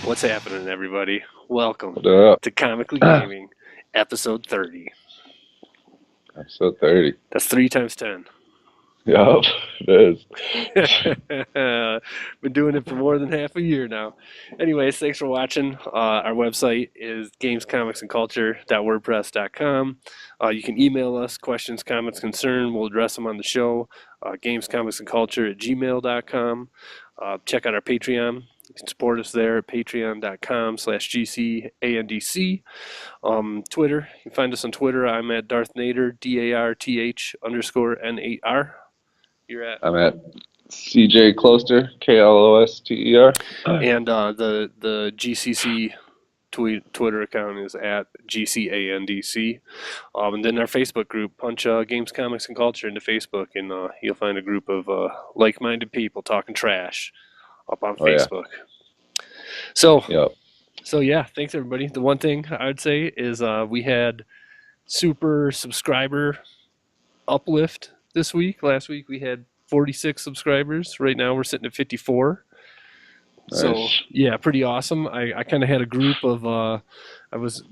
What's happening, everybody? Welcome What up? to Comically Gaming, episode 30. Episode 30. That's 3 times 10. Yup, it is. Been doing it for more than half a year now. Anyways, thanks for watching. Our website is gamescomicsandculture.wordpress.com. You can email us questions, comments, concerns. We'll address them on the show. Gamescomicsandculture@gmail.com. Check out our Patreon. You can support us there at patreon.com/GCANDC. Twitter, you can find us on Twitter. I'm at Darth Nader, DARTH_N8R. You're at? I'm at CJ Closter, KLOSTER. And the GCC Twitter account is at GCANDC. And then our Facebook group, punch Games, Comics, and Culture into Facebook, and you'll find a group of like-minded people talking trash up on Facebook. Yep. So yeah, thanks everybody. The one thing I would say is we had super subscriber uplift this week. Last week we had 46 subscribers. Right now we're sitting at 54. Nice. So yeah, pretty awesome. I kind of had a group of I was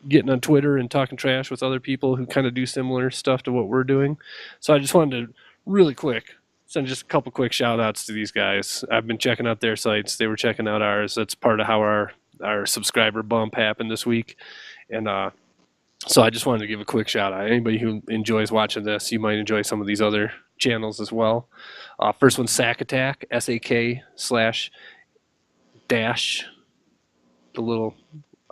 getting on Twitter and talking trash with other people who kind of do similar stuff to what we're doing. So I just wanted to really quick send just a couple quick shout outs to these guys. I've been checking out their sites. They were checking out ours. That's part of how our subscriber bump happened this week. And so I just wanted to give a quick shout out. Anybody who enjoys watching this, you might enjoy some of these other channels as well. First one, Sack Attack, SAK / dash, the little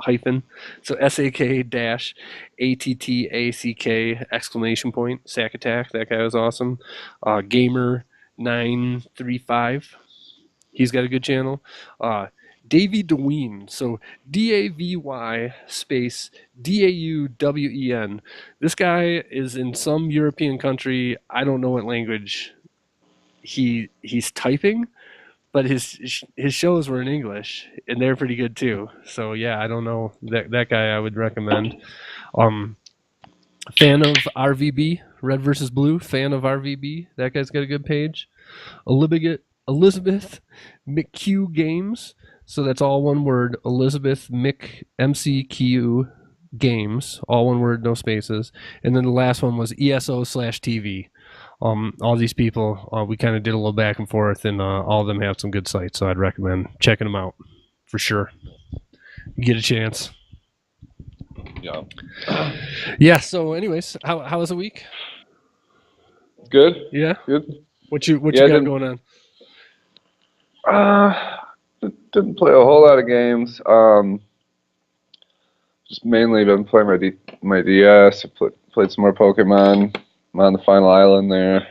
hyphen. So SAK dash ATTACK exclamation point, Sack Attack. That guy was awesome. Gamer935. He's got a good channel. Davy Deween, so DAVY space DAUWEN. This guy is in some European country. I don't know what language he's typing, but his shows were in English, and they're pretty good too. So yeah, I don't know, that guy I would recommend. Fan of RVB, Red versus Blue. Fan of RVB. That guy's got a good page. Elizabeth McQ Games. So that's all one word. Elizabeth MCQ Games. All one word, no spaces. And then the last one was ESO/TV. All these people, we kind of did a little back and forth, and all of them have some good sites. So I'd recommend checking them out for sure. Get a chance. Yeah. Yeah. So, anyways, how was the week? Good. Yeah. Good. What you got going on? Didn't play a whole lot of games. Just mainly been playing my DS. I played some more Pokemon. I'm on the final island there.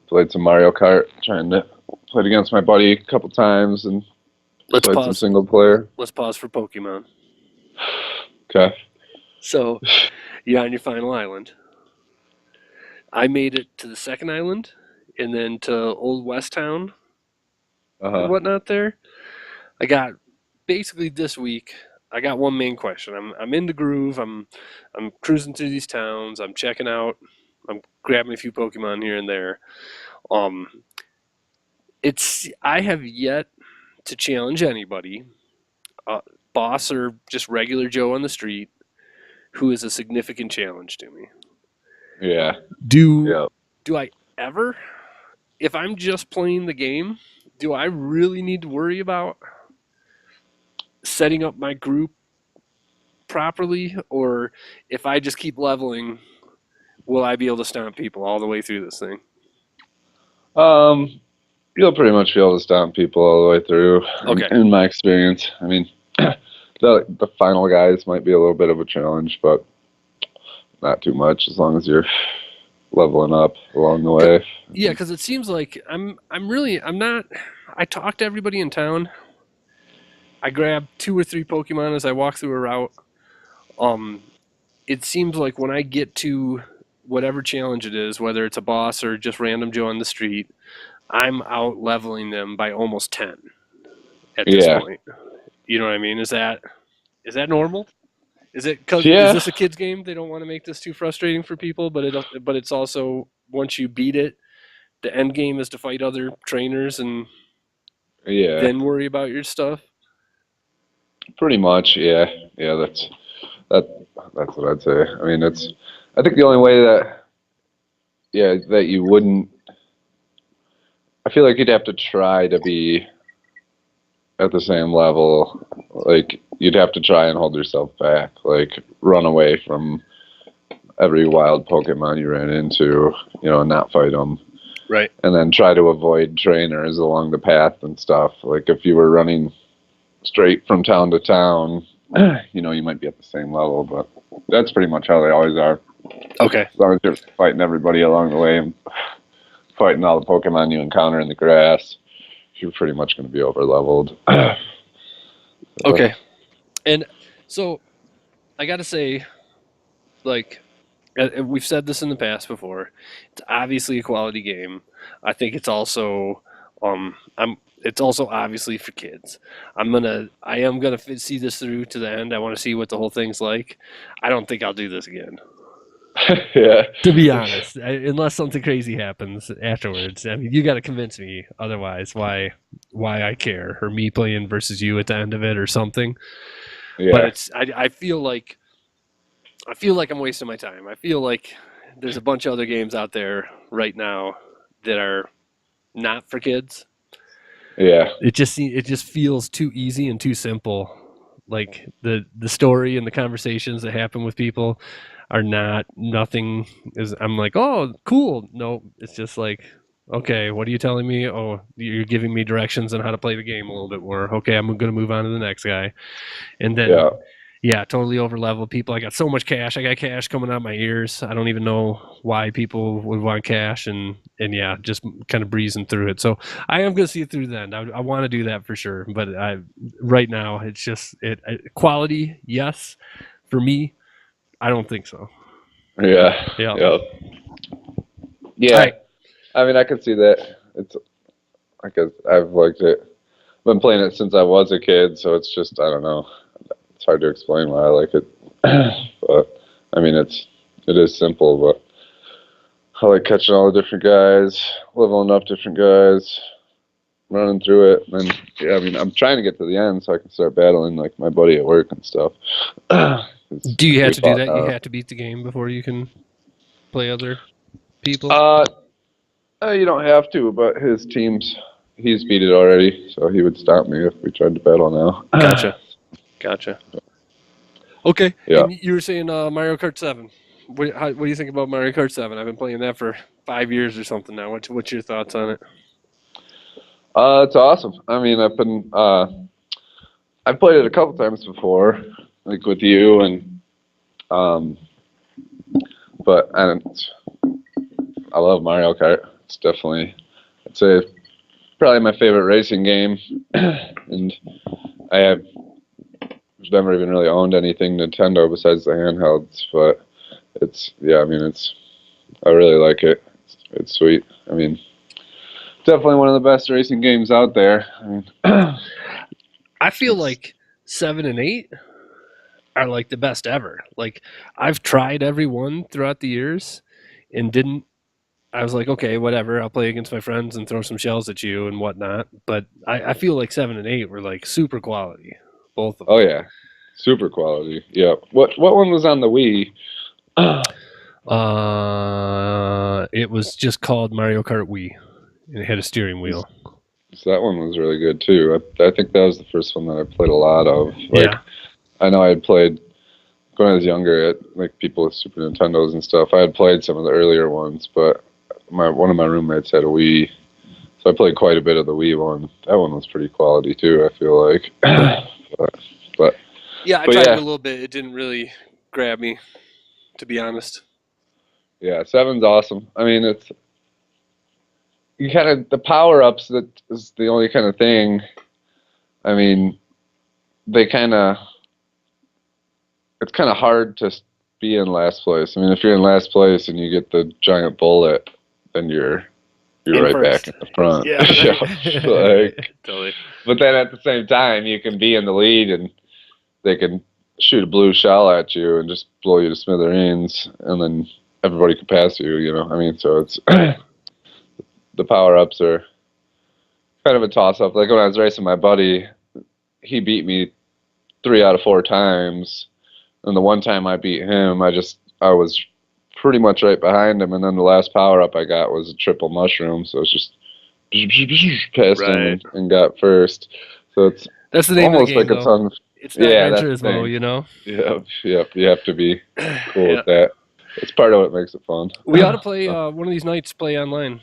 Played some Mario Kart. Played against my buddy a couple times and played some single player. Let's pause for Pokemon. Okay. So, you're on your final island. I made it to the second island, and then to Old West Town and whatnot there. I got, basically this week, I got one main question. I'm in the groove. I'm cruising through these towns. I'm checking out. I'm grabbing a few Pokemon here and there. I have yet to challenge anybody, boss or just regular Joe on the street, who is a significant challenge to me. Yeah. Do I ever, if I'm just playing the game, do I really need to worry about setting up my group properly? Or if I just keep leveling, will I be able to stomp people all the way through this thing? You'll pretty much be able to stomp people all the way through. Okay. In my experience. I mean, the final guys might be a little bit of a challenge, but not too much as long as you're leveling up along the way. Yeah, because it seems like I'm not. I talk to everybody in town. I grab 2 or 3 Pokemon as I walk through a route. It seems like when I get to whatever challenge it is, whether it's a boss or just random Joe on the street, I'm out leveling them by almost 10 at this point. You know what I mean? Is that normal? Is it because is this a kid's game? They don't want to make this too frustrating for people, but it's also, once you beat it, the end game is to fight other trainers and Yeah, then worry about your stuff. pretty much. Yeah, yeah. That's what I'd say. I mean, I think the only way that that you wouldn't. I feel like you'd have to try to be at the same level. Like you'd have to try and hold yourself back. Like run away from every wild Pokemon you ran into. Not fight them. Right. And then try to avoid trainers along the path and stuff. Like if you were running straight from town to town, you might be at the same level, but that's pretty much how they always are. Okay. As long as you're fighting everybody along the way and fighting all the Pokemon you encounter in the grass, you're pretty much going to be over leveled. Okay. And so I got to say, like, we've said this in the past before. It's obviously a quality game. I think it's also, it's also obviously for kids. I am gonna see this through to the end. I want to see what the whole thing's like. I don't think I'll do this again. Yeah. To be honest, unless something crazy happens afterwards. I mean, you got to convince me otherwise why I care, or me playing versus you at the end of it or something. Yeah. But I feel like I'm wasting my time. I feel like there's a bunch of other games out there right now that are not for kids. Yeah. It just feels too easy and too simple. Like the story and the conversations that happen with people are nothing is. I'm like, oh, cool. No, it's just like, okay, what are you telling me? Oh, you're giving me directions on how to play the game a little bit more. Okay, I'm going to move on to the next guy, and then yeah, totally over level people. I got so much cash. I got cash coming out my ears. I don't even know why people would want cash, and yeah, just kind of breezing through it. So I am going to see it through the end. I want to do that for sure. But right now, it's just quality. Yes, for me, I don't think so. Yeah. Yeah. Yeah. Right. I mean, I can see that. It's like I've liked it. I've been playing it since I was a kid, so it's just I don't know. It's hard to explain why I like it, but I mean it is simple. But I like catching all the different guys, leveling up different guys, running through it. And then I mean I'm trying to get to the end so I can start battling like my buddy at work and stuff. Do you have to do that? You have to beat the game before you can play other people. You don't have to, but he's beat it already, so he would stop me if we tried to battle now. Gotcha. Okay. Yeah. And you were saying Mario Kart 7. What do you think about Mario Kart 7? I've been playing that for 5 years or something now. What's your thoughts on it? It's awesome. I mean, I've played it a couple times before, like with you, and but I love Mario Kart. It's definitely, I'd say, probably my favorite racing game, and I've never even really owned anything Nintendo besides the handhelds, but I really like it. It's sweet. I mean, definitely one of the best racing games out there. I mean, I feel like 7 and 8 are like the best ever. Like I've tried every one throughout the years and didn't. I was like, okay, whatever. I'll play against my friends and throw some shells at you and whatnot. But I feel like 7 and 8 were like super quality, both of them. Oh yeah, super quality. Yeah. What one was on the Wii? It was just called Mario Kart Wii, and it had a steering wheel. So that one was really good too. I think that was the first one that I played a lot of. Yeah. I know I had played when I was younger at like people with Super Nintendos and stuff. I had played some of the earlier ones, but one of my roommates had a Wii, so I played quite a bit of the Wii one. That one was pretty quality too, I feel like. but yeah, I tried it a little bit. It didn't really grab me, to be honest. Yeah, 7's awesome. I mean, it's you kind of the power ups that is the only kind of thing. I mean, it's kind of hard to be in last place. I mean, if you're in last place and you get the giant bullet, then you're right first. back in the front. Yeah. Totally. But then at the same time, you can be in the lead and they can shoot a blue shell at you and just blow you to smithereens, and then everybody can pass you. I mean, so it's the power-ups are kind of a toss-up. Like when I was racing my buddy, he beat me 3 out of 4 times, and the one time I beat him, I was pretty much right behind him, and then the last power-up I got was a triple mushroom, so it's just past him and got first. So it's That's the name almost of the game, like a though. ton. It's not Yeah, Gran that's the Turismo, thing. you know? Yep. You have to be cool Yeah. with that. It's part of what makes it fun. We ought to play one of these nights, play online.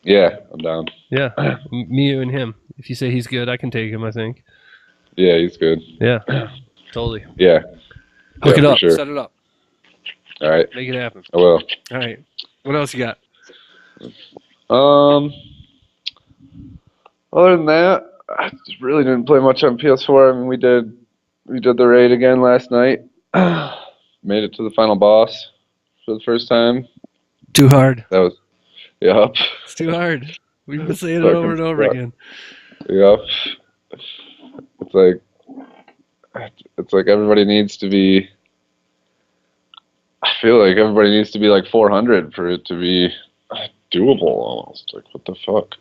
Yeah, I'm down. Yeah, me, you, and him. If you say he's good, I can take him, I think. Yeah, he's good. Yeah, totally. Yeah. Hook it for up. sure. Set it up. All right, Make it happen. I will. All right. What else you got? Other than that, I just really didn't play much on PS4. I mean, we did the raid again last night. Made it to the final boss for the first time. Too hard. That was, yep, It's too hard. We've been saying it over and over again. yep. It's like everybody needs to be. I feel like everybody needs to be like 400 for it to be doable almost. Like, what the fuck?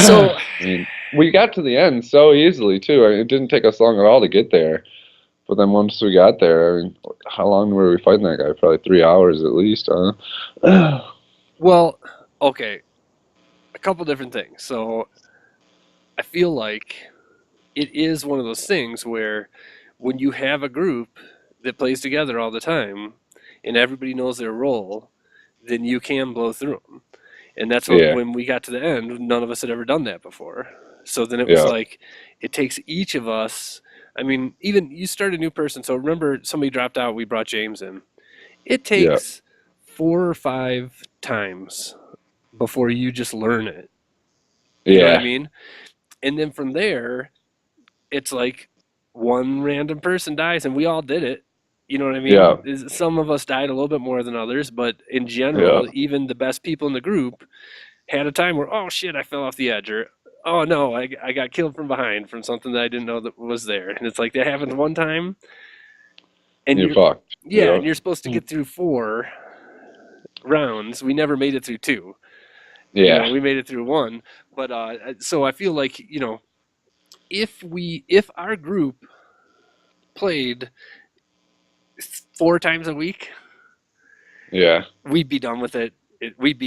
So, I mean, we got to the end so easily too. I mean, it didn't take us long at all to get there. But then once we got there, I mean, how long were we fighting that guy? Probably 3 hours at least, huh? well, okay. A couple different things. So, I feel like it is one of those things where when you have a group that plays together all the time and everybody knows their role, then you can blow through them. And that's what, Yeah. when we got to the end, none of us had ever done that before. So then it was Yeah. like, it takes each of us. I mean, even you start a new person. So remember, somebody dropped out, we brought James in. It takes 4 or 5 times before you just learn it. You know what I mean? And then from there, it's like one random person dies, and we all did it. You know what I mean? Yeah. Some of us died a little bit more than others, but in general, Yeah. even the best people in the group had a time where, oh shit, I fell off the edge, or oh no, I got killed from behind from something that I didn't know that was there. And it's like that happens one time, and You're fucked. yeah, Yeah. and you're supposed to get through 4 rounds. We never made it through 2. Yeah. You know, we made it through 1. But so I feel like, you know, if our group played 4 times a week, Yeah. we'd be done with it. We'd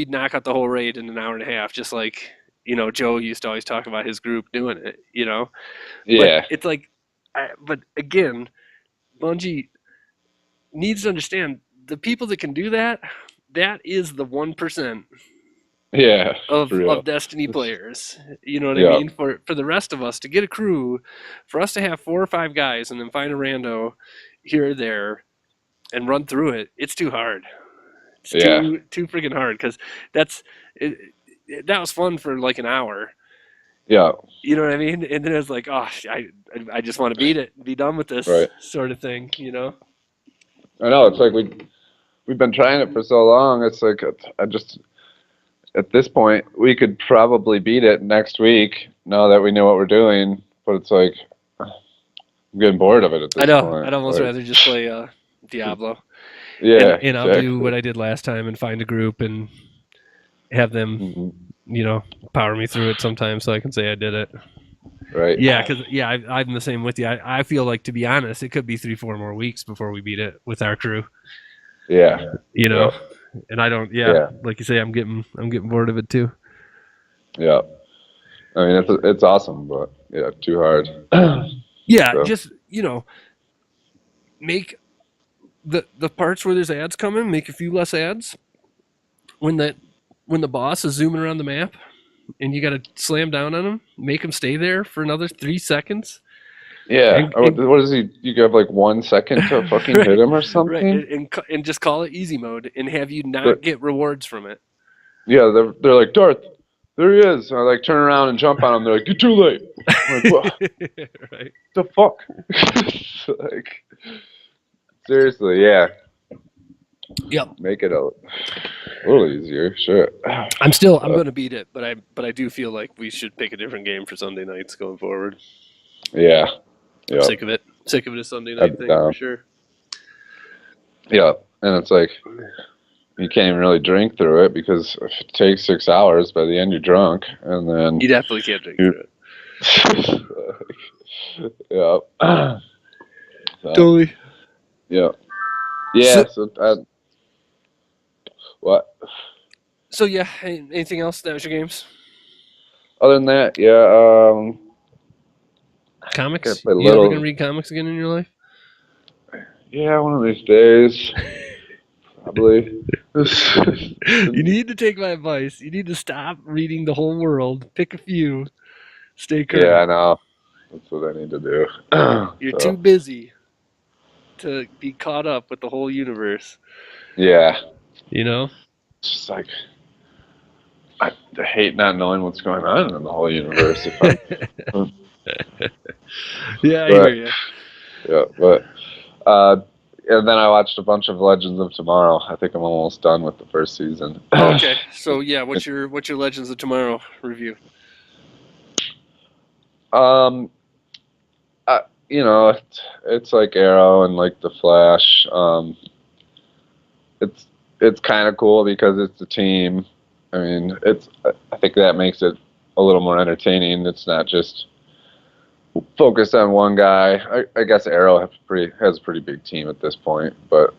knock out the whole raid in an hour and a half, just like, you know, Joe used to always talk about his group doing it, you know? Yeah. But it's like, but again, Bungie needs to understand the people that can do that, that is the 1% Yeah. of for real. Destiny players. You know what Yeah. I mean? For the rest of us to get a crew, for us to have 4 or 5 guys and then find a rando here or there and run through it, it's too hard. It's Yeah. too freaking hard, because that was fun for like an hour. Yeah. You know what I mean? And then it's like, oh, I just want to beat it, be done with this, Right. sort of thing. You know? I know. It's like we've been trying it for so long. It's like at this point we could probably beat it next week now that we know what we're doing. But it's like I'm getting bored of it at this I know. point. I'd almost Like, rather just play Diablo. Yeah. And I'll do what I did last time and find a group and have them, Mhm. you know, power me through it sometimes so I can say I did it. Right. Yeah, because I'm the same with you. I feel like, to be honest, it could be 3-4 more weeks before we beat it with our crew. Yeah. You know, Yeah. and I don't. Yeah. Like you say, I'm getting bored of it too. Yeah. I mean, it's awesome, but yeah, too hard. Yeah, So. just, you know, make the parts where there's ads coming, make a few less ads. When the boss is zooming around the map, and you got to slam down on him, make him stay there for another 3 seconds. Yeah. And- What is he? You have like 1 second to fucking Right. hit him or something? Right, and just call it easy mode and have you not get rewards from it. Yeah, they're like, Darth, there he is. And I like turn around and jump on him. They're like, you're too late. I'm like, what Right. the fuck? Like, seriously, yeah. Yep. Make it a little easier, sure. I'm going to beat it, but I do feel like we should pick a different game for Sunday nights going forward. Yeah. I'm Yeah. sick of it. Sick of it a Sunday night I'd be thing down. for sure. Yeah. And it's like, you can't even really drink through it because if it takes 6 hours, by the end you're drunk, and then You definitely can't drink you, through it. yeah, so, Totally. yeah, So, yeah. So what? so yeah. Anything else? That was your games. Other than that, yeah, I Comics. played a You ever gonna little. read comics again in your life? Yeah, one of these days, probably. You need to take my advice. You need to stop reading the whole world. Pick a few. Stay Yeah, I current. know. That's what I need to do. You're too So, busy to be caught up with the whole universe. yeah, You know? it's just like I hate not knowing what's going on in the whole universe. If I'm, Yeah, I hear but you. yeah, but and then I watched a bunch of Legends of Tomorrow. I think I'm almost done with the first season. Okay, so yeah, what's your Legends of Tomorrow review? um, you know, it's like Arrow and like the Flash. It's it's kind of cool because it's a team. I mean, I think that makes it a little more entertaining. It's not just focused on one guy. I guess Arrow has a pretty big team at this point, but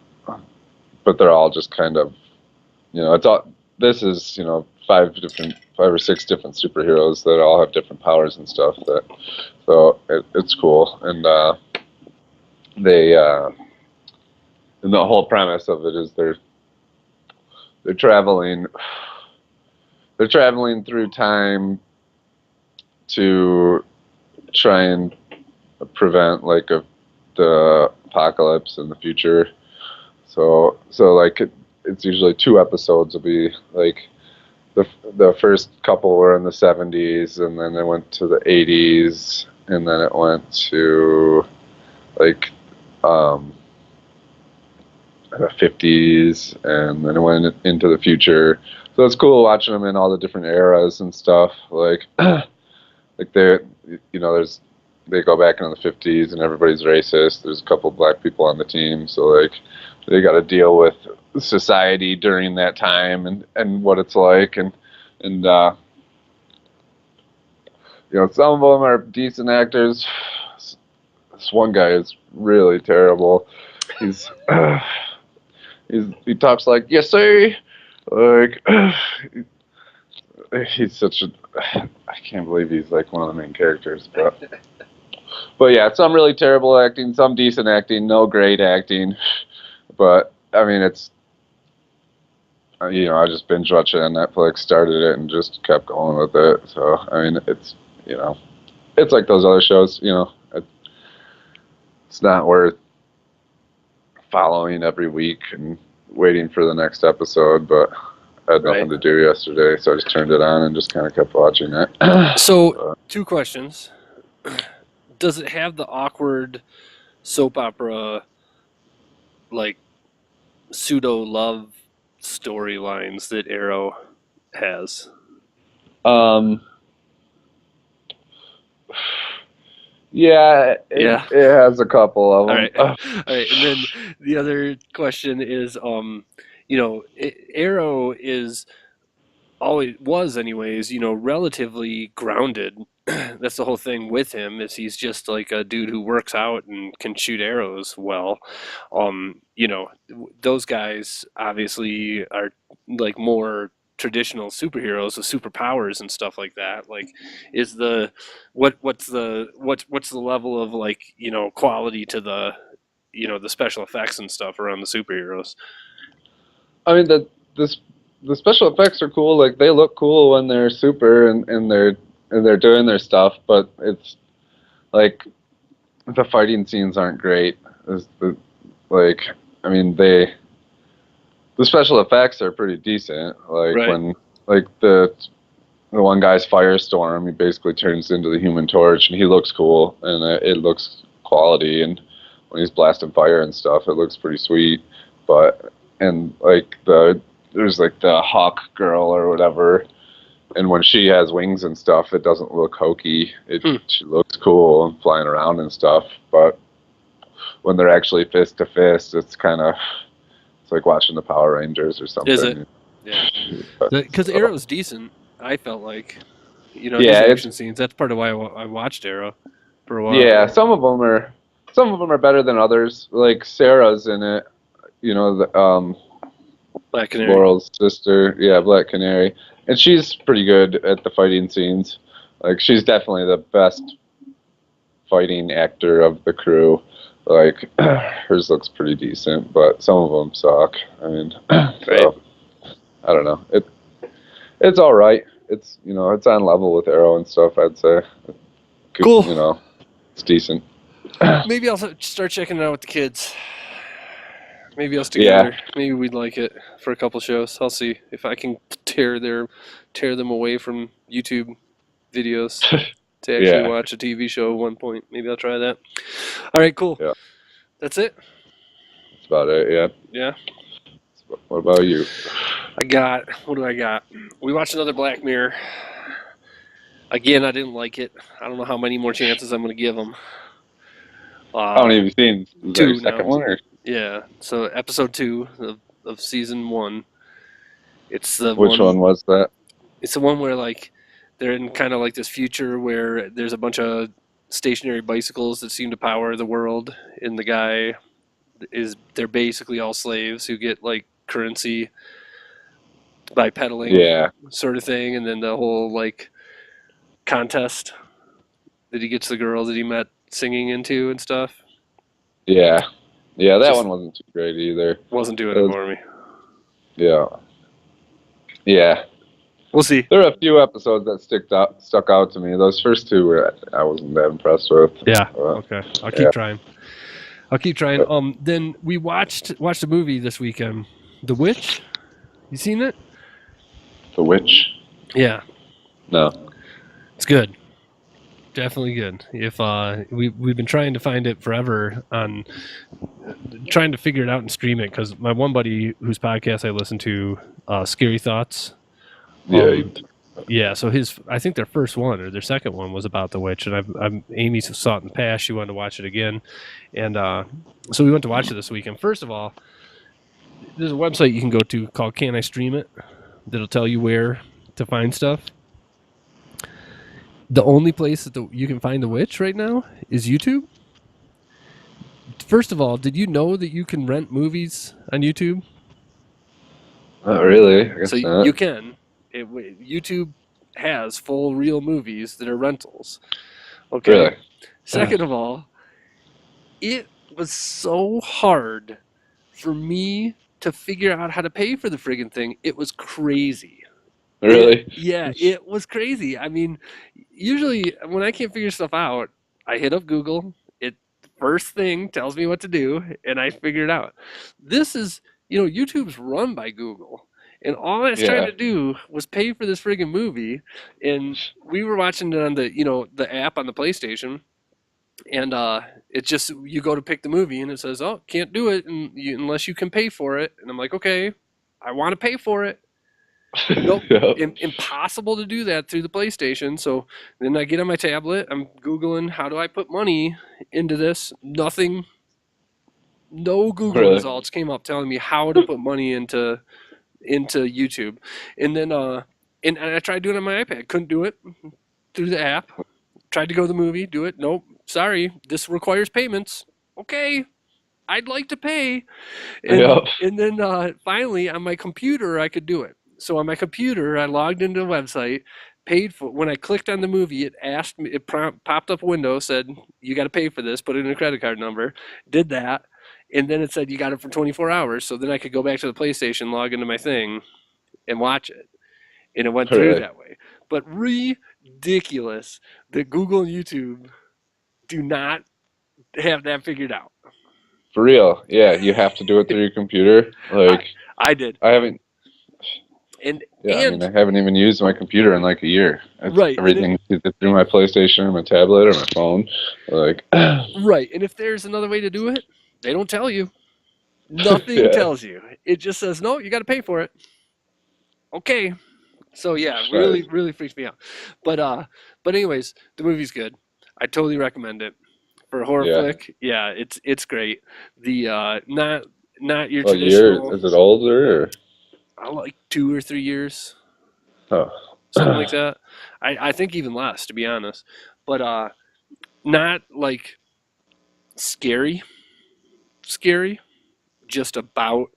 they're all just kind of, it's all. This is, five or six different superheroes that all have different powers and stuff. It's cool, and they and the whole premise of it is they're traveling they're traveling through time to try and prevent the apocalypse in the future. So like it's usually 2 episodes will be like the first couple were in the 70s, and then it went to the 80s, and then it went to like the 50s, and then it went into the future. So it's cool watching them in all the different eras and stuff. Like like they go back into the 50s and everybody's racist. There's a couple black people on the team, so like they got to deal with society during that time and what it's like, and some of them are decent actors. This one guy is really terrible. He's he talks like, yes sir, like he's such a, I can't believe he's like one of the main characters, but yeah, some really terrible acting, some decent acting, no great acting, but I mean it's, I just binge watched it on Netflix, started it, and just kept going with it. So I mean it's like those other shows, it's not worth following every week and waiting for the next episode, but I had nothing to do yesterday, so I just turned it on and just kind of kept watching it. So, 2 questions. Does it have the awkward soap opera, like, pseudo love storylines that Arrow has? Yeah, Yeah. it has a couple of them. All right. And then the other question is, Arrow is always was anyways, relatively grounded. That's the whole thing with him is he's just like a dude who works out and can shoot arrows well. Those guys obviously are like more traditional superheroes with superpowers and stuff like that. Like, is the what's the level of like quality to the special effects and stuff around the superheroes? I mean the special effects are cool. Like they look cool when they're super and they're doing their stuff, but it's like the fighting scenes aren't great. Like I mean the special effects are pretty decent. Like Right. when like the one guy's Firestorm, he basically turns into the Human Torch, and he looks cool, and it looks quality. And when he's blasting fire and stuff, it looks pretty sweet. And like there's like the Hawk Girl or whatever, and when she has wings and stuff, it doesn't look hokey. She looks cool and flying around and stuff. But when they're actually fist to fist, it's kind of It's like watching the Power Rangers or something. Is it? Yeah. Because So, Arrow's decent, I felt like. Yeah, his it's- action scenes. That's part of why I watched Arrow for a while. yeah, some of them are better than others. Like Sarah's in it, the Black Canary. Laurel's sister, yeah, Black Canary, and she's pretty good at the fighting scenes. Like she's definitely the best fighting actor of the crew. Like hers looks pretty decent, but some of them suck. I mean, so I don't know. It's all right. It's it's on level with Arrow and stuff. I'd say. Cool. It's decent. Maybe I'll start checking it out with the kids. Maybe us together. Maybe we'd like it for a couple shows. I'll see if I can tear them away from YouTube videos to actually watch a TV show at one point. Maybe I'll try that. All right, cool. Yeah. That's it? That's about it, yeah. Yeah. What about you? What do I got? We watched another Black Mirror. Again, I didn't like it. I don't know how many more chances I'm going to give them. How many have you seen? Is that 2 your second one? Or? Yeah, so episode 2 of season 1. It's Which one was that? It's the one where like they're in kind of like this future where there's a bunch of stationary bicycles that seem to power the world, and the guy they're basically all slaves who get like currency by pedaling, sort of thing, and then the whole like contest that he gets the girl that he met singing into and stuff. Yeah, that one wasn't too great either. Wasn't doing it for me. Yeah. We'll see. There are a few episodes that stuck out to me. Those first two I wasn't that impressed with. Yeah. Okay. I'll keep trying. Then we watched a movie this weekend, The Witch. You seen it? The Witch? Yeah. No. It's good. Definitely good. If we've been trying to find it forever on trying to figure it out and stream it, because my one buddy whose podcast I listen to, Scary Thoughts. Yeah. So I think their first one or their second one was about The Witch, and Amy saw it in the past. She wanted to watch it again, and so we went to watch it this weekend. First of all, there's a website you can go to called Can I Stream It? That'll tell you where to find stuff. The only place that you can find The Witch right now is YouTube. First of all, did you know that you can rent movies on YouTube? Not really. I guess so not. You can. YouTube has full real movies that are rentals. Okay. Really? Second of all, it was so hard for me to figure out how to pay for the friggin' thing. It was crazy. Really? It was crazy. I mean, usually when I can't figure stuff out, I hit up Google. It first thing tells me what to do, and I figure it out. This is, YouTube's run by Google, and all I was trying to do was pay for this friggin' movie. And we were watching it on the app on the PlayStation, and it just you go to pick the movie, and it says, "Oh, can't do it unless you can pay for it." And I'm like, "Okay, I want to pay for it." Nope. Impossible to do that through the PlayStation. So then I get on my tablet. I'm Googling how do I put money into this. Nothing. No Google results came up telling me how to put money into YouTube. And then and I tried doing it on my iPad. Couldn't do it through the app. Tried to go to the movie. Do it. Nope. Sorry. This requires payments. Okay. I'd like to pay. And then finally on my computer I could do it. So on my computer, I logged into the website, paid for. When I clicked on the movie, it asked me. It popped up a window, said you got to pay for this. Put in a credit card number. Did that, and then it said you got it for 24 hours. So then I could go back to the PlayStation, log into my thing, and watch it. And it went through that way. But ridiculous that Google and YouTube do not have that figured out. For real? Yeah, you have to do it through your computer. Like I did. I haven't. I haven't even used my computer in like a year. Everything's either through my PlayStation or my tablet or my phone. Like right. And if there's another way to do it, they don't tell you. Nothing tells you. It just says, no, you got to pay for it. Okay. So yeah, really, really freaks me out. But anyways, the movie's good. I totally recommend it for a horror flick. Yeah, it's great. The not your What year? traditional. Is it older? Or? Like 2 or 3 years, Oh. something like that. I think even less, to be honest. But not like scary, scary. Just about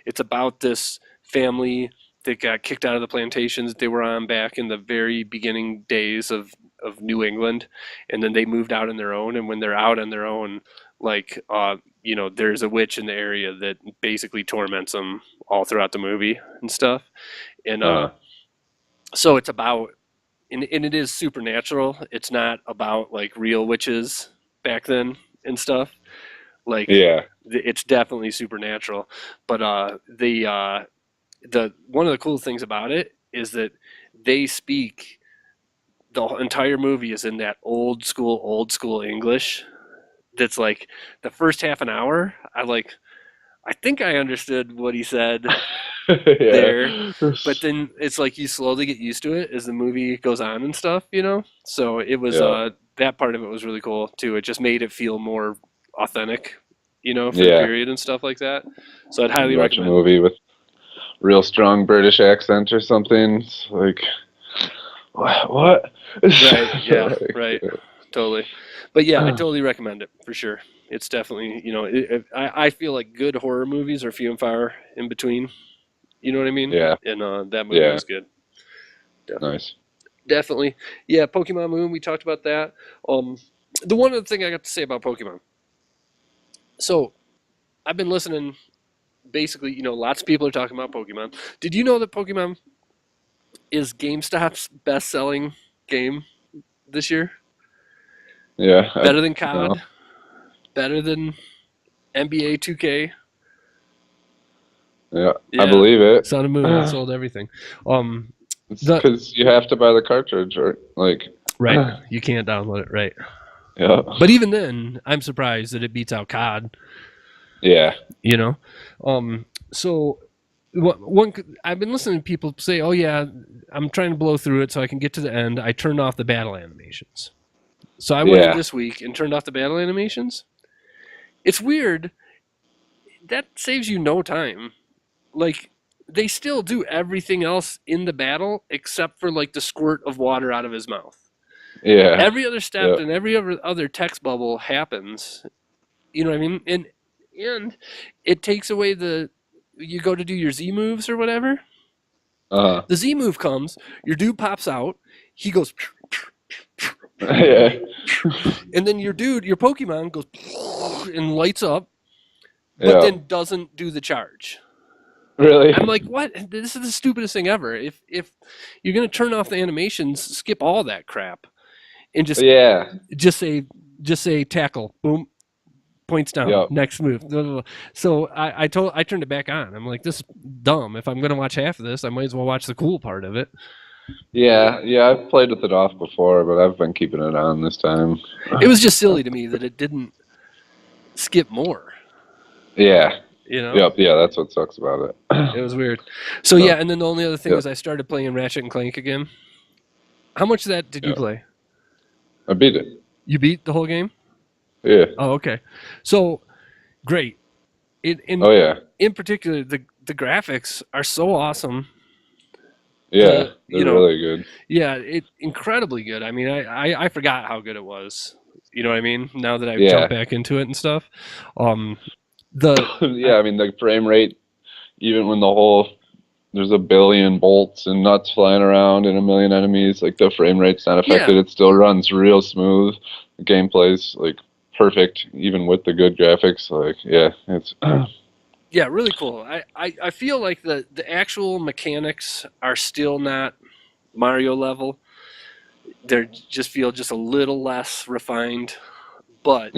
it's about this family that got kicked out of the plantations that they were on back in the very beginning days of New England, and then they moved out on their own. And when they're out on their own, like there's a witch in the area that basically torments them all throughout the movie and stuff. And Uh, so it's about, and it is supernatural. It's not about like real witches back then and stuff. Like yeah. it's definitely supernatural. But the one of the cool things about it is that they speak, the entire movie is in that old school English. That's like the first half an hour. I think I understood what he said there, Yeah. but then it's like you slowly get used to it as the movie goes on and stuff, So it was Yeah. that part of it was really cool too. It just made it feel more authentic, for the Yeah. period and stuff like that. So I'd highly You watch a recommend. movie with real strong British accent or something. It's like, what? Right, yeah, Like, right, totally. But yeah, I totally recommend it for sure. It's definitely, I feel like good horror movies are few and far in between. You know what I mean? Yeah. And that movie Yeah. was good. Definitely. Nice. Definitely. Yeah, Pokemon Moon, we talked about that. The one other thing I got to say about Pokemon. So, I've been listening, basically, lots of people are talking about Pokemon. Did you know that Pokemon is GameStop's best-selling game this year? Yeah. Better than No. COD, better than NBA 2K. Yeah. Yeah. I believe it. Sun and Moon sold everything. It's because you have to buy the cartridge, or like. Right. You can't download it, right? Yeah. But even then, I'm surprised that it beats out COD. Yeah. So I've been listening to people say, "Oh yeah, I'm trying to blow through it so I can get to the end." I turned off the battle animations. So I went in this week and turned off the battle animations. It's weird. That saves you no time. Like they still do everything else in the battle except for like the squirt of water out of his mouth. Yeah. Every other step and every other text bubble happens. You know what I mean? And it takes away you go to do your Z moves or whatever. The Z move comes, your dude pops out, he goes, Yeah. and then your Pokemon goes and lights up, but then doesn't do the charge. Really? I'm like, what? This is the stupidest thing ever. If you're gonna turn off the animations, skip all that crap, and just say tackle, boom, points down, next move. So I turned it back on. I'm like, this is dumb. If I'm gonna watch half of this, I might as well watch the cool part of it. Yeah, I've played with it off before, but I've been keeping it on this time. It was just silly to me that it didn't skip more. Yeah. Yep, yeah, that's what sucks about it. It was weird. So yeah, and then the only other thing was I started playing Ratchet and Clank again. How much of that did you play? I beat it. You beat the whole game? Yeah. Oh, okay. So great. In particular, the graphics are so awesome. Yeah, they're really good. Yeah, incredibly good. I mean, I forgot how good it was. You know what I mean? Now that I've jumped back into it and stuff. I mean, the frame rate, even when there's a billion bolts and nuts flying around and a million enemies, like the frame rate's not affected. It still runs real smooth. The gameplay's like perfect, even with the good graphics. Like, it's yeah, really cool. I feel like the actual mechanics are still not Mario level. They just feel just a little less refined, but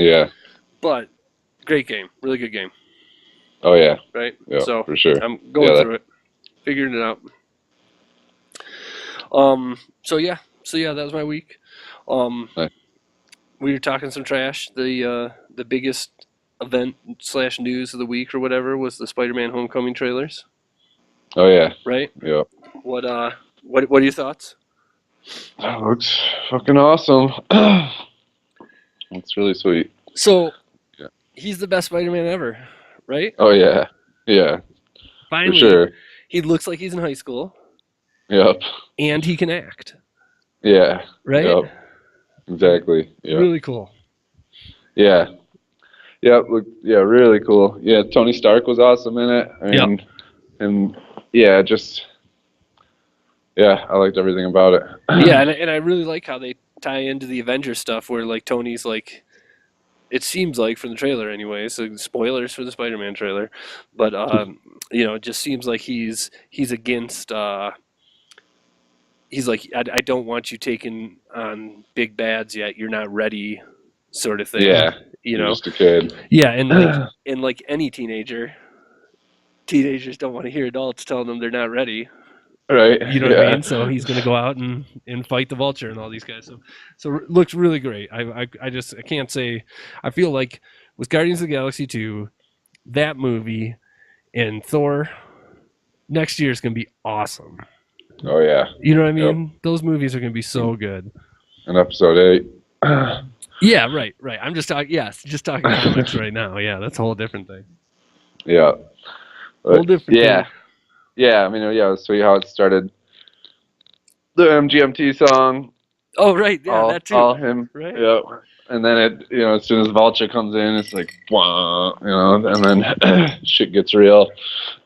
great game, really good game. Oh yeah, right. Yeah, so for sure. I'm going through it, figuring it out. So yeah, that was my week. Nice. We were talking some trash. The biggest event / news of the week or whatever was the Spider-Man Homecoming trailers. Oh yeah. Right. Yeah. What are your thoughts? That looks fucking awesome. It's really sweet. So, he's the best Spider-Man ever, right? Oh yeah. Yeah, for Finally, sure. he looks like he's in high school, Yep. and he can act. Yeah. Right? Yep. Exactly. Yeah. Really cool. Yeah. Yeah. Look. Yeah. Really cool. Yeah. Tony Stark was awesome in it. I Yep. mean, and yeah, just yeah, I liked everything about it. Yeah, and I really like how they tie into the Avengers stuff, where like Tony's like, it seems like from the trailer anyway. So spoilers for the Spider-Man trailer, but it just seems like he's against. He's like, I don't want you taking on big bads yet. You're not ready, sort of thing. Yeah. You You're know. just a kid. Yeah, and like any teenager, teenagers don't want to hear adults telling them they're not ready. Right. You know what I Yeah. mean? So he's going to go out and fight the Vulture and all these guys. So it looks really great. I can't say. I feel like with Guardians of the Galaxy 2, that movie, and Thor next year is going to be awesome. Oh yeah. You know what I Yep. mean? Those movies are going to be so good. In episode 8. Yeah, right. I'm just talking. Yes, just talking comics right now. Yeah, that's a whole different thing. Yeah. Whole different Yeah. thing. Yeah. I mean, yeah, it was sweet how it started. The MGMT song. Oh, right. Yeah, that too. All him. Right. Yeah. And then as soon as Vulture comes in, it's like, wah, and then shit gets real.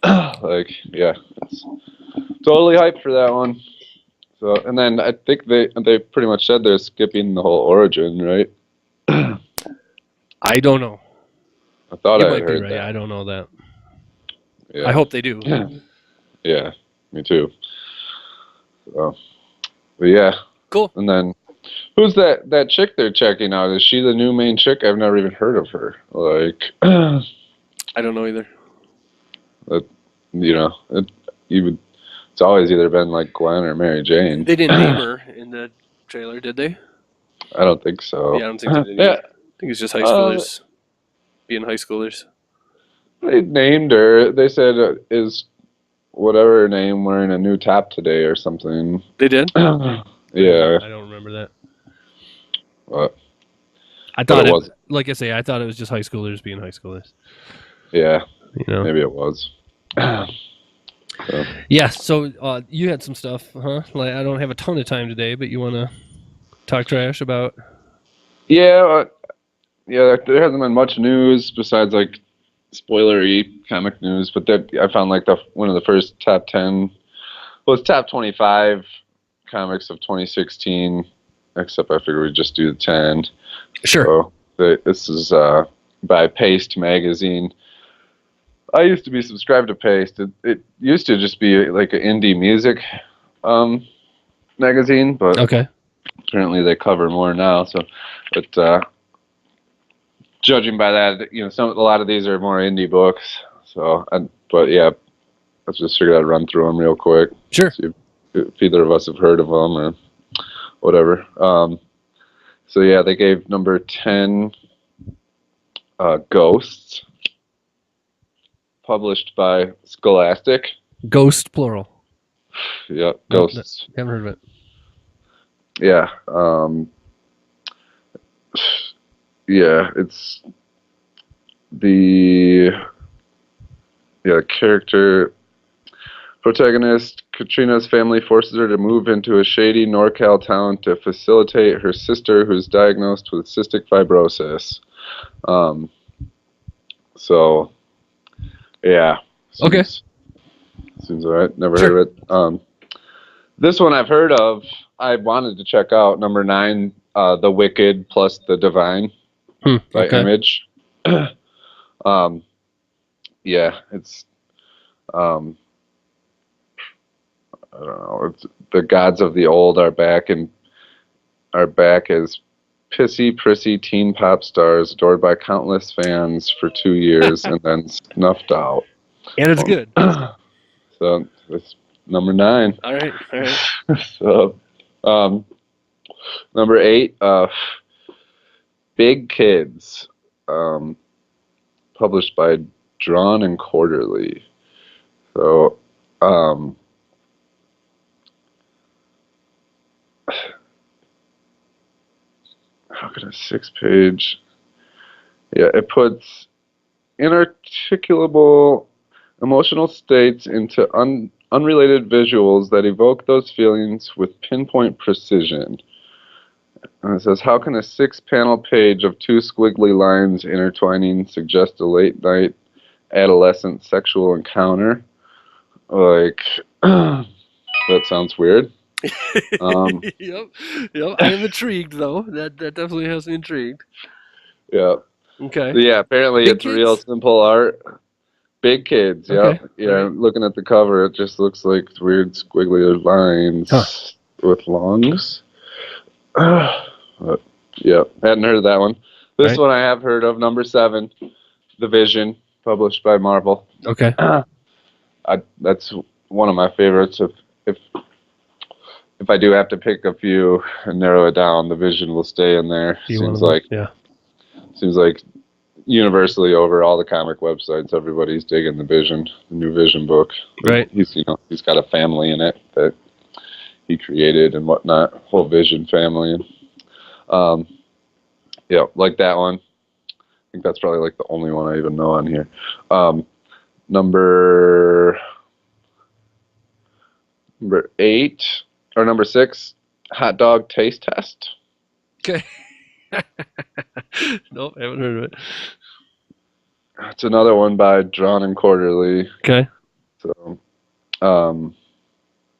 Like, yeah, it's totally hyped for that one. So, and then I think they pretty much said they're skipping the whole origin, right? I don't know. I thought You I might had be heard right. that. I don't know that. Yeah. I hope they do. Yeah, me too. So, but yeah. Cool. And then, who's that chick they're checking out? Is she the new main chick? I've never even heard of her. Like, I don't know either. It's always either been like Gwen or Mary Jane. They didn't name her in the trailer, did they? I don't think so. Yeah, I don't think they did. Yeah, I think it's just high schoolers being high schoolers. they named her. They said is whatever her name wearing a new top today or something. They did? Yeah. I don't remember that. But, I thought it it was. like I say, I thought it was just high schoolers being high schoolers. Yeah, You know. maybe it was. So. Yeah. So you had some stuff, huh? Like I don't have a ton of time today, but you want to talk trash about? Yeah, yeah. There hasn't been much news besides like spoilery comic news, but I found like one of the first top 10, well, it's top 25 comics of 2016. Except I figured we'd just do the 10. Sure. So this is by Paste Magazine. I used to be subscribed to Paste. It used to just be like an indie music magazine, but Okay. apparently they cover more now. So, but judging by that, a lot of these are more indie books. So, but yeah, I just figured I'd run through them real quick. Sure. See if either of us have heard of them or whatever. So yeah, they gave number 10 Ghosts, published by Scholastic. Ghost plural. Yeah, No, Ghosts. Haven't heard of it. Yeah. Yeah, it's the character protagonist Katrina's family forces her to move into a shady NorCal town to facilitate her sister who's diagnosed with cystic fibrosis. So yeah. Okay. Seems all right. Never Sure. heard of it. This one I've heard of. I wanted to check out number 9, The Wicked plus the Divine by Okay. Image. Yeah, it's I don't know. It's the gods of the old are back as pissy, prissy teen pop stars adored by countless fans for 2 years and then snuffed out. And it's good. So that's number 9. All right. So, number 8, Big Kids, published by Drawn and Quarterly. So, how can a 6-page? Yeah, it puts inarticulable emotional states into unrelated visuals that evoke those feelings with pinpoint precision. And it says, how can a 6-panel page of 2 squiggly lines intertwining suggest a late night adolescent sexual encounter? Like, that sounds weird. Yep. I am intrigued though. That definitely has me intrigued. Yeah. Okay. Yeah, apparently Big it's real kids? simple art. Big kids, yeah. Okay. Yeah, Alright. looking at the cover, it just looks like weird squiggly lines Huh. with lungs. But, yeah, hadn't heard of that one. This Right. one I have heard of, number 7, The Vision, published by Marvel. Okay. That's one of my favorites. If if I do have to pick a few and narrow it down, The Vision will stay in there. You one of them? Yeah. Seems like universally over all the comic websites, everybody's digging The Vision, the new Vision book. Right. He's got a family in it that he created and whatnot, whole Vision family. Yeah, like that one. I think that's probably like the only one I even know on here. Number 8 or number 6, hot dog taste test. Okay. Nope, I haven't heard of it. It's another one by Drawn and Quarterly. Okay. So,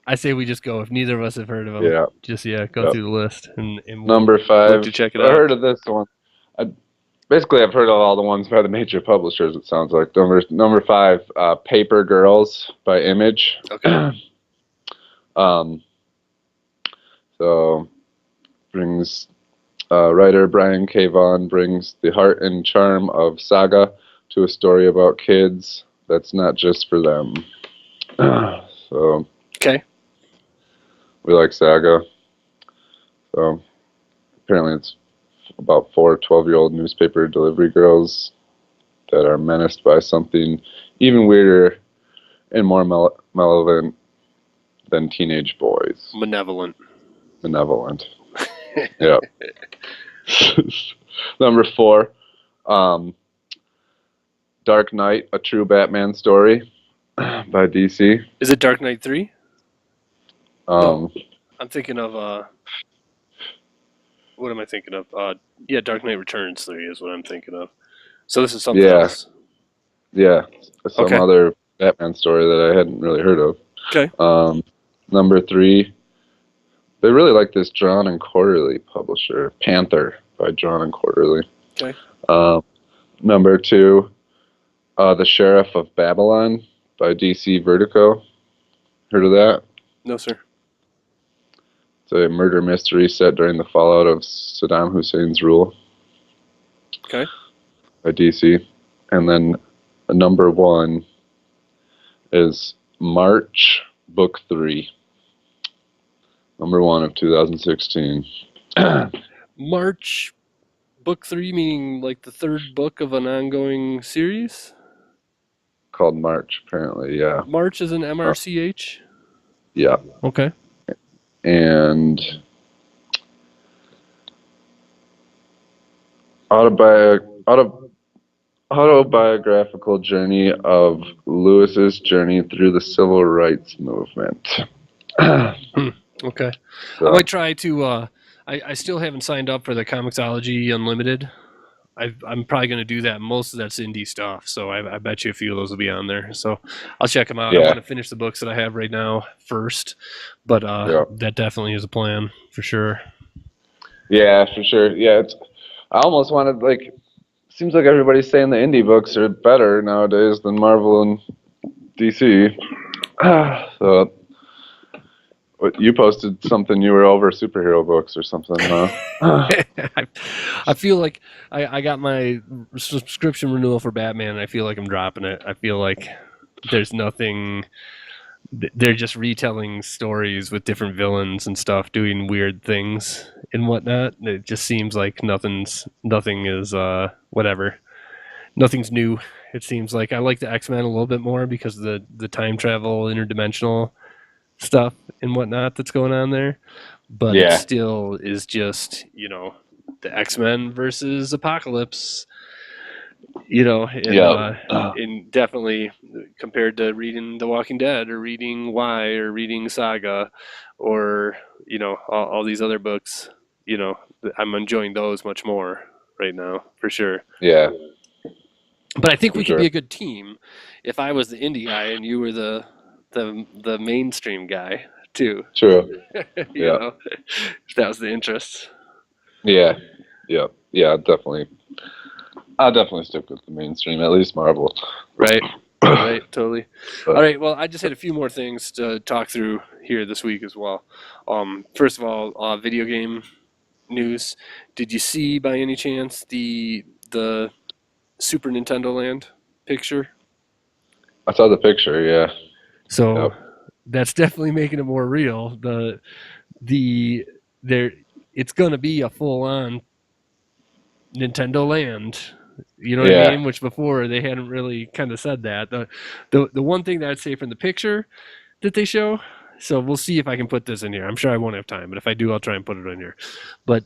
I say we just go. If neither of us have heard of them, yeah. just go through the list and we'll Number 5. look to check it I out. heard of this one. Basically, I've heard of all the ones by the major publishers. It sounds like number 5, Paper Girls by Image. Okay. So brings writer Brian K. Vaughan brings the heart and charm of Saga to a story about kids that's not just for them. So Okay. we like Saga. So apparently it's about 4 12-year-old newspaper delivery girls that are menaced by something even weirder and more malevolent than teenage boys. Malevolent. Yeah. Number 4, Dark Knight, a true Batman story by DC. Is it Dark Knight 3? No. I'm thinking of what am I thinking of? Yeah, Dark Knight Returns 3 is what I'm thinking of. So this is something else. Yeah, some other Batman story that I hadn't really heard of. Okay. Number 3, they really like this Drawn and Quarterly publisher, Panther by Drawn and Quarterly. Okay. Number 2, The Sheriff of Babylon by DC Vertigo. Heard of that? No, sir. It's a murder mystery set during the fallout of Saddam Hussein's rule. Okay. By DC. And then number 1 is March, Book 3. Number 1 of 2016. March, book 3, meaning like the third book of an ongoing series? Called March, apparently, yeah. March is an MRCH? Yeah. Okay. And autobiographical journey of Lewis's journey through the civil rights movement. Okay. So, I might try to. I still haven't signed up for the Comixology Unlimited. I'm probably going to do that. Most of that's indie stuff, so I bet you a few of those will be on there. So I'll check them out. I want to finish the books that I have right now first, but that definitely is a plan for sure. Yeah, for sure. Yeah, I almost wanted, like, seems like everybody's saying the indie books are better nowadays than Marvel and DC. So you posted something, you were over superhero books or something, huh? I feel like I got my subscription renewal for Batman, and I feel like I'm dropping it. I feel like there's nothing. They're just retelling stories with different villains and stuff, doing weird things and whatnot. It just seems like nothing is whatever. Nothing's new. It seems like I like the X-Men a little bit more because of the time travel, interdimensional stuff and whatnot that's going on there. But it still is just, the X-Men versus Apocalypse. You know, and, Yeah. and definitely compared to reading The Walking Dead or reading Y or reading Saga or, all these other books, I'm enjoying those much more right now, for sure. Yeah, But I think for we could be sure. a good team if I was the indie guy and you were the mainstream guy too. True. You Yeah. know, if that was the interest, Yeah. Yeah. Yeah. Definitely. I'll definitely stick with the mainstream, at least Marvel. right? Right, totally. All But right. Well, I just had a few more things to talk through here this week as well. First of all, video game news. Did you see by any chance the Super Nintendo Land picture? I saw the picture. Yeah. So Yep. that's definitely making it more real. The there it's gonna be a full on Nintendo Land. You know what I Yeah. mean? Which before they hadn't really kind of said that. The one thing that I'd say from the picture that they show. So we'll see if I can put this in here. I'm sure I won't have time, but if I do, I'll try and put it in here. But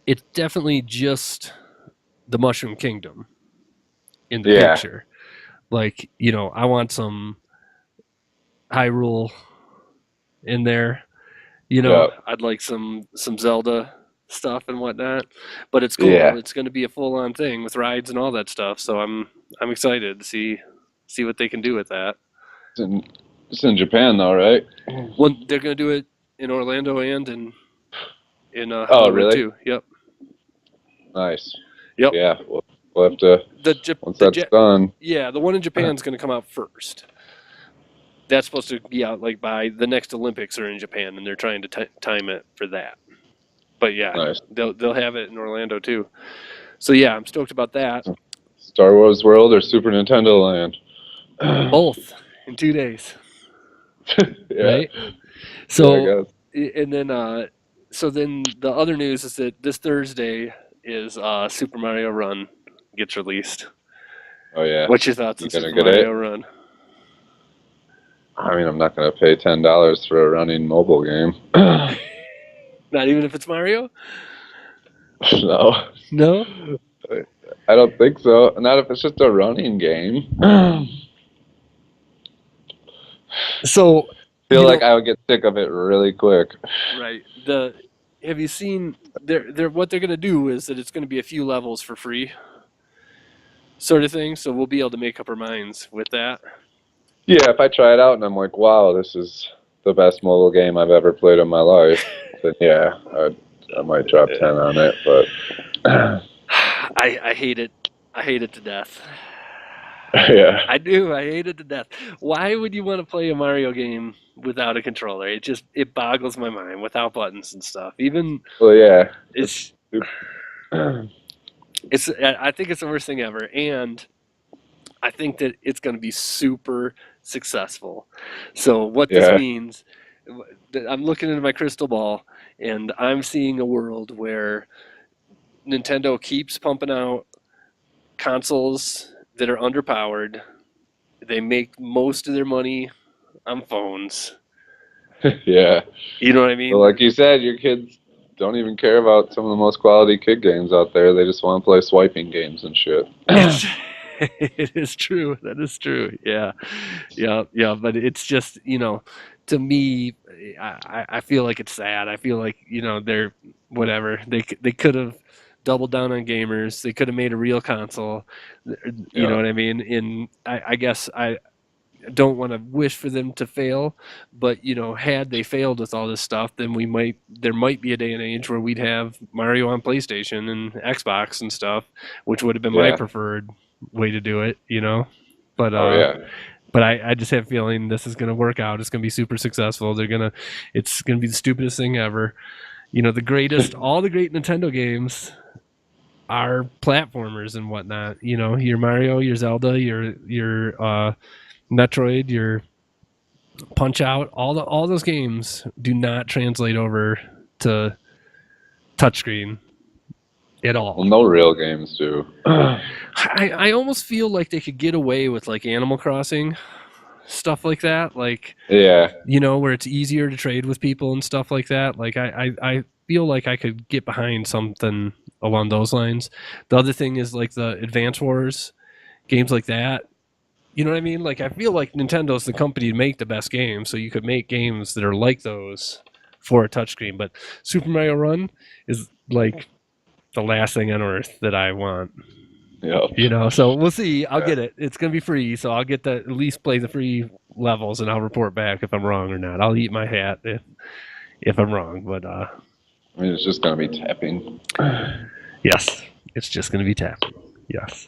it's definitely just the Mushroom Kingdom in the Yeah. picture. Like, I want some Hyrule in there. Yep. I'd like some Zelda stuff and whatnot. But it's cool. Yeah. It's going to be a full on thing with rides and all that stuff. So I'm excited to see what they can do with that. It's in Japan though, right? Well, they're going to do it in Orlando and in Oh, Hollywood really? too. Yep. Nice. Yep. Yeah. We'll have to once that's The done. yeah, the one in Japan is going to come out first. That's supposed to be out like by the next Olympics are in Japan, and they're trying to time it for that. But yeah, Nice. they'll have it in Orlando too. So yeah, I'm stoked about that. Star Wars World or Super Nintendo Land? Both in 2 days, Yeah. right? Yeah, I So guess. and then the other news is that this Thursday is Super Mario Run gets released. Oh yeah. What's your thoughts You on gonna Super get Mario it? Run? I mean, I'm not gonna pay $10 for a running mobile game. Not even if it's Mario? No, No. I don't think so. Not if it's just a running game. So Feel like I would get sick of it really quick. right. Have you seen they're what they're gonna do is that it's gonna be a few levels for free, sort of thing. So we'll be able to make up our minds with that. Yeah, if I try it out and I'm like, wow, this is the best mobile game I've ever played in my life, then yeah, I might drop 10 on it. But I hate it. I hate it to death. yeah, I do. I hate it to death. Why would you want to play a Mario game without a controller? It boggles my mind without buttons and stuff. Even well, yeah. it's it's I think it's the worst thing ever, and I think that it's going to be super successful. So what this Yeah, means, I'm looking into my crystal ball, and I'm seeing a world where Nintendo keeps pumping out consoles that are underpowered. They make most of their money on phones. yeah. You know what I But mean? like you said, your kids don't even care about some of the most quality kid games out there. They just want to play swiping games and shit. It's, it is true. That is true. Yeah, yeah, yeah. But it's just to me, I feel like it's sad. I feel like they're whatever. They could have doubled down on gamers. They could have made a real console. You know Yeah, what I mean? And I guess I don't want to wish for them to fail, but had they failed with all this stuff, then there might be a day and age where we'd have Mario on PlayStation and Xbox and stuff, which would have been my yeah. preferred way to do it. But Oh yeah. but I just have a feeling this is gonna work out. It's gonna be super successful. It's gonna be the stupidest thing ever. The greatest all the great Nintendo games are platformers and whatnot. Your Mario, your Zelda, your Metroid, your Punch Out, all those games do not translate over to touchscreen at all. Well, no real games do. I almost feel like they could get away with like Animal Crossing stuff like that, like Yeah, where it's easier to trade with people and stuff like that. Like I feel like I could get behind something along those lines. The other thing is like the Advance Wars games like that. You know what I mean? Like I feel like Nintendo's the company to make the best games, so you could make games that are like those for a touchscreen. But Super Mario Run is like the last thing on earth that I want. Yeah. You know, so we'll see. I'll Yeah. get it. It's gonna be free, so I'll get to at least play the free levels, and I'll report back if I'm wrong or not. I'll eat my hat if I'm wrong, but I mean, it's just gonna be tapping. yes, it's just gonna be tapping. Yes.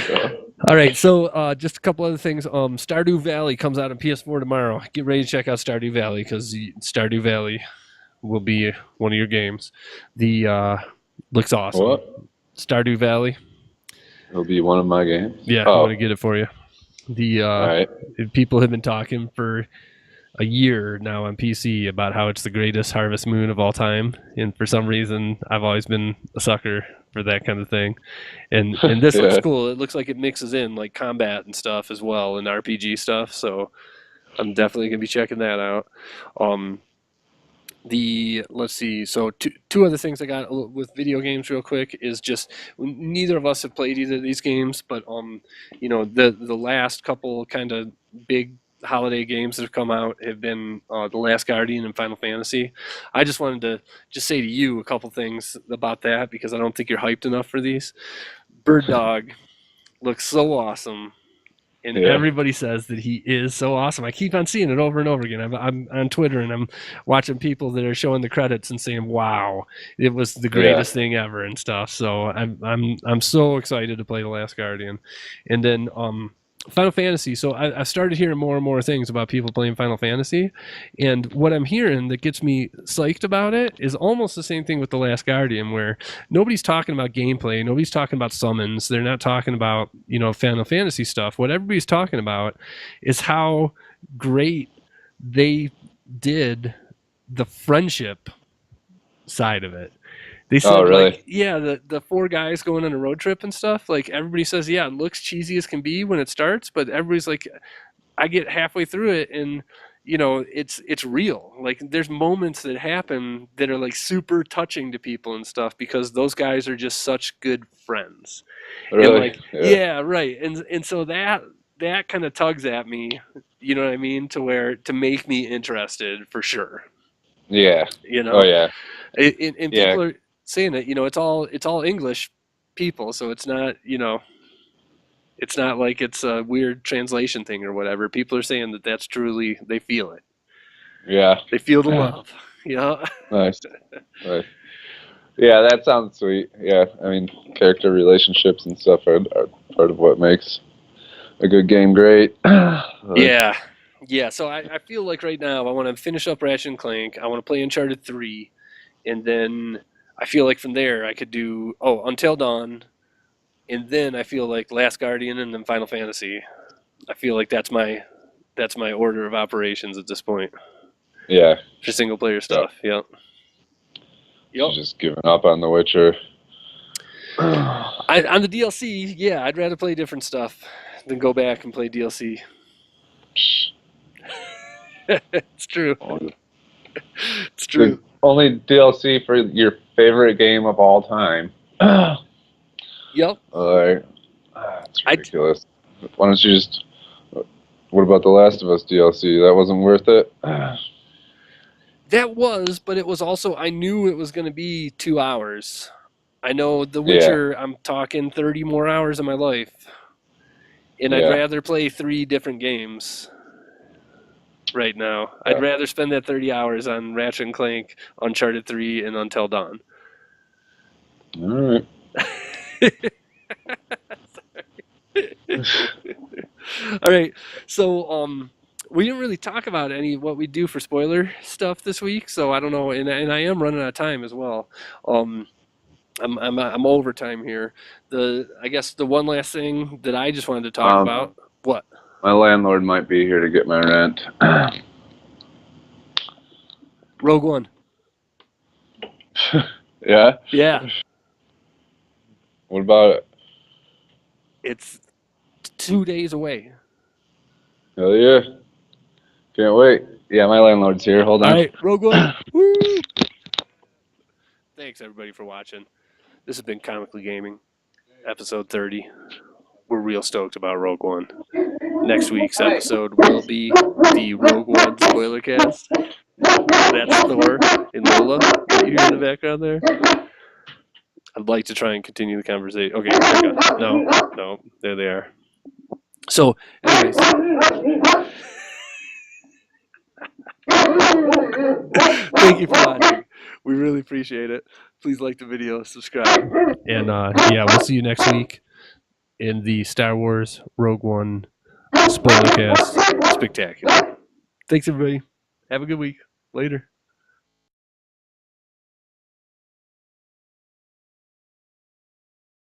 Yeah. All right, so just a couple other things. Stardew Valley comes out on PS4 tomorrow. Get ready to check out Stardew Valley because Stardew Valley will be one of your games. The looks awesome. What? Stardew Valley. It'll be one of my games. Yeah, I Oh, want to get it for you. The all right. people have been talking for a year now on PC about how it's the greatest Harvest Moon of all time, and for some reason, I've always been a sucker for that kind of thing. And this looks Yeah. cool. It looks like it mixes in like combat and stuff as well and RPG stuff. So I'm definitely gonna be checking that out. Let's see. So two other things I got with video games real quick is just neither of us have played either of these games, but the last couple kind of big holiday games that have come out have been The Last Guardian and Final Fantasy. I just wanted to just say to you a couple things about that because I don't think you're hyped enough for these. Bird Dog looks so awesome. And Yeah. everybody says that he is so awesome. I keep on seeing it over and over again. I'm on Twitter and I'm watching people that are showing the credits and saying, "Wow, it was the greatest thing ever" and stuff. So I'm so excited to play The Last Guardian, and then Final Fantasy. So I started hearing more and more things about people playing Final Fantasy, and what I'm hearing that gets me psyched about it is almost the same thing with The Last Guardian, where nobody's talking about gameplay, nobody's talking about summons, they're not talking about Final Fantasy stuff. What everybody's talking about is how great they did the friendship side of it. They said, really? like, yeah, the four guys going on a road trip and stuff. Like everybody says, yeah, it looks cheesy as can be when it starts, but everybody's like, I get halfway through it and it's real. Like there's moments that happen that are like super touching to people and stuff because those guys are just such good friends. Really? And like, yeah, right. And so that kind of tugs at me, you know what I mean, to make me interested for sure. Yeah. Oh yeah. And people are saying that it's all English people, so it's not it's not like it's a weird translation thing or whatever. People are saying that that's truly they feel it. Yeah. They feel the love. Yeah. Nice. Nice. Yeah, that sounds sweet. Yeah, I mean, character relationships and stuff are part of what makes a good game great. Yeah. Yeah. So I feel like right now I want to finish up Ratchet and Clank. I want to play Uncharted 3, and then I feel like from there I could do Until Dawn, and then I feel like Last Guardian and then Final Fantasy. I feel like that's my order of operations at this point Yeah. for single player stuff. Yep. You're just giving up on The Witcher. On the DLC, yeah, I'd rather play different stuff than go back and play DLC. It's true. It's true. The only DLC for your favorite game of all time. Yep. That's ridiculous. Why don't you just... What about The Last of Us DLC? That wasn't worth it? That was, but it was also, I knew it was going to be 2 hours. I know The Witcher, I'm talking 30 more hours of my life. And I'd rather play 3 different games right now. I'd rather spend that 30 hours on Ratchet and Clank, Uncharted 3, and Until Dawn. All right. All right. So, we didn't really talk about what we do for spoiler stuff this week, so I don't know, and I am running out of time as well. I'm overtime here. I guess the one last thing that I just wanted to talk about. What? My landlord might be here to get my rent. Rogue One. Yeah? Yeah. What about it? It's 2 days away. Hell yeah. Can't wait. Yeah, my landlord's here. Hold on. All right, Rogue One. Woo! Thanks, everybody, for watching. This has been Comically Gaming, episode 30. We're real stoked about Rogue One. Next week's episode will be the Rogue One spoiler cast. That's Thor and Lola that you hear in the background there. I'd like to try and continue the conversation. Okay, there we go. No, there they are. So, anyways. Thank you for watching. We really appreciate it. Please like the video, subscribe. And yeah, we'll see you next week in the Star Wars Rogue One spoiler cast spectacular. Thanks, everybody. Have a good week. Later.